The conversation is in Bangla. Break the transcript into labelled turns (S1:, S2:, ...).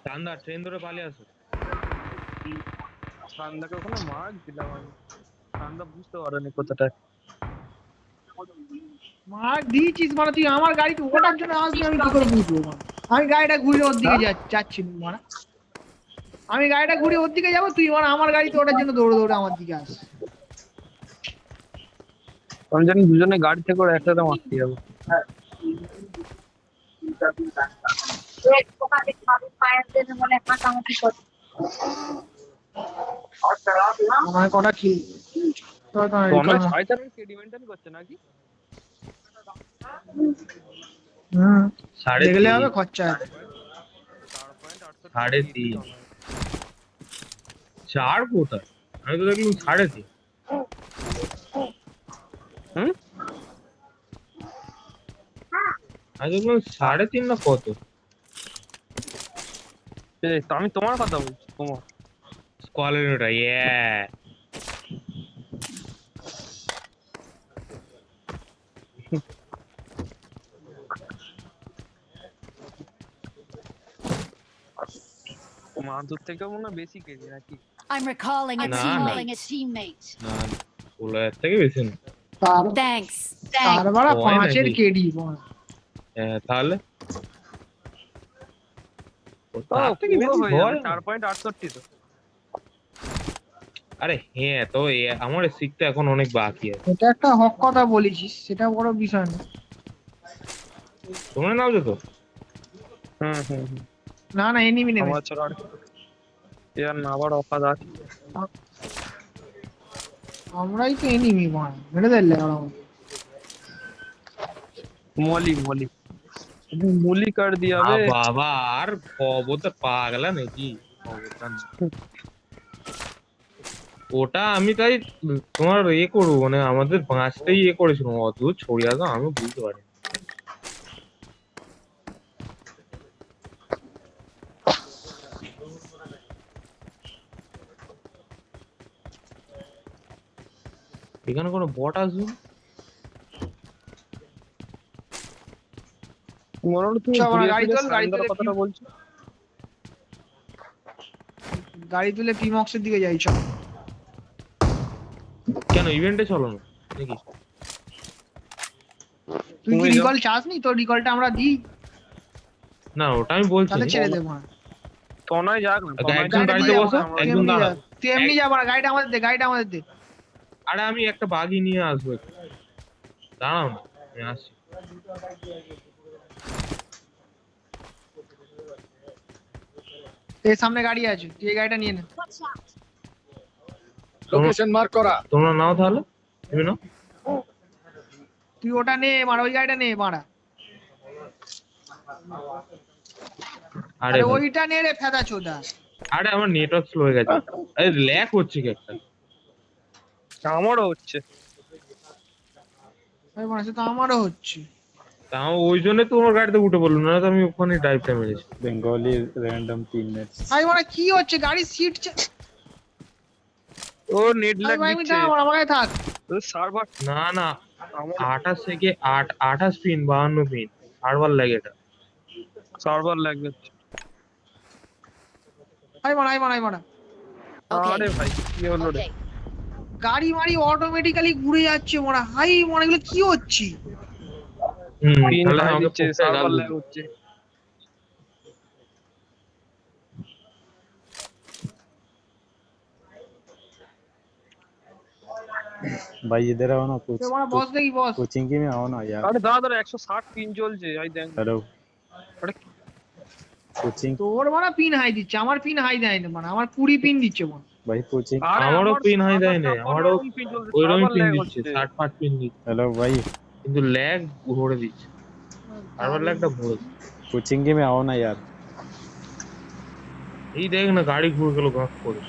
S1: চান্দা ট্রেন ধরে পালিয়ে আসো।
S2: চান্দাকে ওখানে মার দিলাম আমি। চান্দা বুঝতে পারেনি কোথাটায়।
S3: মার দিয়েছিস মানে তুই আমার গাড়িতে ওঠার জন্য আসবি, আমি কি করে বুঝবো? আমি গাড়িটা ঘুরে ওর দিকে যাচ্ছি মানে, আমি গাড়িটা ঘুরে ওর দিকে যাবো, তুই মানে আমার গাড়িতে ওঠার জন্য দৌড়ে দৌড়ে আমার দিকে আস।
S2: আমি জানি দুজনে গাড়ি থেকে ওরা একসাথে মারতে যাবো।
S3: মনে হয় কটা কি
S2: তোমরা শয়তানের কেডি মেইনটেইন করছে নাকি?
S3: দেখলে
S1: 3.5
S3: হবে খরচা।
S1: 3.5 4 কোথায়? আমি তো দেখলাম 3.5।
S2: হুম,
S1: আমি দেখলাম 3.5 না কত?
S2: আমি তোমার কথা বলছি। তোমার
S1: স্কোয়ালের ওটা
S2: মাদুর থেকে মনে হয় বেশি কেজি নাকি?
S4: I'm recalling a
S1: Nah,
S4: teammate.
S1: না 16,000 থেকে বেশি না।
S4: Thanks.
S3: তার বাড়া
S1: হয়
S3: 5-এর
S1: নাকি?
S3: কেডি।
S1: তাহলে
S2: ও
S1: তার থেকে
S2: পুরো
S1: বেশি
S2: হয়ে যাবে
S1: হয় না।
S2: 4.68 তো।
S1: আরে হ্যাঁ, তো আমার শিখতে এখন অনেক বাকি আছে।
S3: এটা একটা হক কথা বলেছিস, সেটা বড় বিষয় না।
S1: তোমরা নাও যেত।
S2: হুম হুম হুম।
S3: না না, এনিমি নেবে।
S2: আমার ছাড়া এর না আবার অফার আছে।
S3: আমরাই তো এনিমি মানে মেরে দিলে ওরা।
S2: মলি মলি মলি কাট দিয়া বে।
S1: বাবা আর খবরটা পাগলা নাকি? খবরটা না। ওটা আমি তাই তোমার করবো মানে আমাদের বাঁচতেই করেছিল অত ছড়িয়ে দাও, আমি বুঝতে পারি। এখানে কোনো বট আসবে না?
S2: মনে হলো তুমি
S3: চল আমরা
S2: ঘুরিয়ে
S3: গাড়ি
S2: ফিরে
S3: তোল, গাড়ি
S2: সারেন্দার
S3: তুলে
S2: কথাটা বলছো।
S3: গাড়ি তুলে পিমক্সের দিকে যাই চল।
S1: কেন ইভেন্টে চলো না নাকি?
S3: তুই কি
S2: তুমি যাও।
S3: রিকল চাসনি? তোর রিকলটা আমরা দিই,
S1: না ওটা আমি বলছি
S3: তাহলে
S1: না।
S3: ছেড়ে দেবো।
S2: তনয় যাক না, তনয়
S1: একজন
S3: গাড়িটা
S1: গাড়িতে
S3: তুই
S1: বসো,
S3: যা, তুই
S1: একজন
S3: এমনি যা,
S1: দাঁড়াও।
S3: তুই এমনি যা, গাড়িটা আমাদের দে, গাড়িটা আমাদের দে।
S1: আরে আমি একটা বাগি নিয়ে আসবো একটু। দাঁড়াও না, আমি আসছি।
S3: এই সামনে গাড়ি আছে, তুই এই গাড়িটা নিয়ে নে।
S5: লোকেশন মার্ক করা।
S1: তোমরা নাও তাহলে, তুমি নাও।
S3: তুই ওটা নে মারা, ওই গাড়িটা নে মারা।
S1: আরে
S3: আরে
S1: ভাই,
S3: ওইটা নে রে ফেদা চোদা।
S1: আরে আমার নেটওয়ার্ক স্লো হয়ে গেছে। আরে ল্যাগ হচ্ছে কি একটা।
S2: আমারও হচ্ছে।
S3: আমি মনে হচ্ছে তো আমারও হচ্ছে।
S1: তাও ওই জন্য তো তোমার গাড়িতে উঠে বললো না, তো আমি ওখানে ড্রাইভটা মেরেছি।
S5: Bengali random teammates.
S3: আমি মনে কি হচ্ছে, গাড়ি সিট
S2: ও নেট
S3: আমি
S2: ল্যাগ
S3: ভাই আমি
S2: দিচ্ছে।
S3: দাঁড়া, আমার কাছে থাক।
S2: ও সার্ভার
S1: না না,
S2: আমার
S1: 28 থেকে 28 পিন 52 পিন বারবার লাগে এটা।
S2: সার্ভার ল্যাগ দিচ্ছে।
S3: আমি মারা, আমি মারা, আমি মারা।
S2: আরে ভাই কি হলো রে?
S3: গাড়ি মারি অটোমেটিক্যালি ঘুরে যাচ্ছে মোরা, হাই মনে এগুলো কি হচ্ছে?
S2: পিন
S1: তাহলে
S2: হাই
S1: আমাকে
S2: দিচ্ছে,
S1: পড়তে গাল
S2: সার্ভার ল্যাগ
S1: দিবি।
S2: হচ্ছে।
S5: भाई इधर आओ ना, कुछ
S3: তোমার বস দেখি বস।
S5: कोचिंग में आओ ना यार।
S2: আরে দাদা 160 পিন চলছে আই দেখ।
S5: हेलो
S2: আরে
S5: कोचिंग।
S3: তোর মারা পিন হাই দিচ্ছে, আমার পিন হাই দেয় না, মানে আমার 20 পিন দিচ্ছে মনে।
S5: भाई कोचिंग।
S2: আরে
S1: আমারও
S2: আমার
S1: পিন হাই দেয় না,
S2: সার্ভারটা
S1: আমারও
S2: ওরকম পিন চলছে,
S1: ওইরকমই
S2: সার্ভার
S1: পিন
S2: ল্যাগ
S1: দিচ্ছে,
S2: হচ্ছে।
S1: 60 পিন দিচ্ছে,
S5: हेलो भाई
S1: কিন্তু ল্যাগ ভরে দিচ্ছে। বারবার ল্যাগটা ভরে দিচ্ছে।
S5: कोचिंग में आओ ना यार।
S1: এই দেখ না গাড়ি ঘুরে গেল গাঁ করে।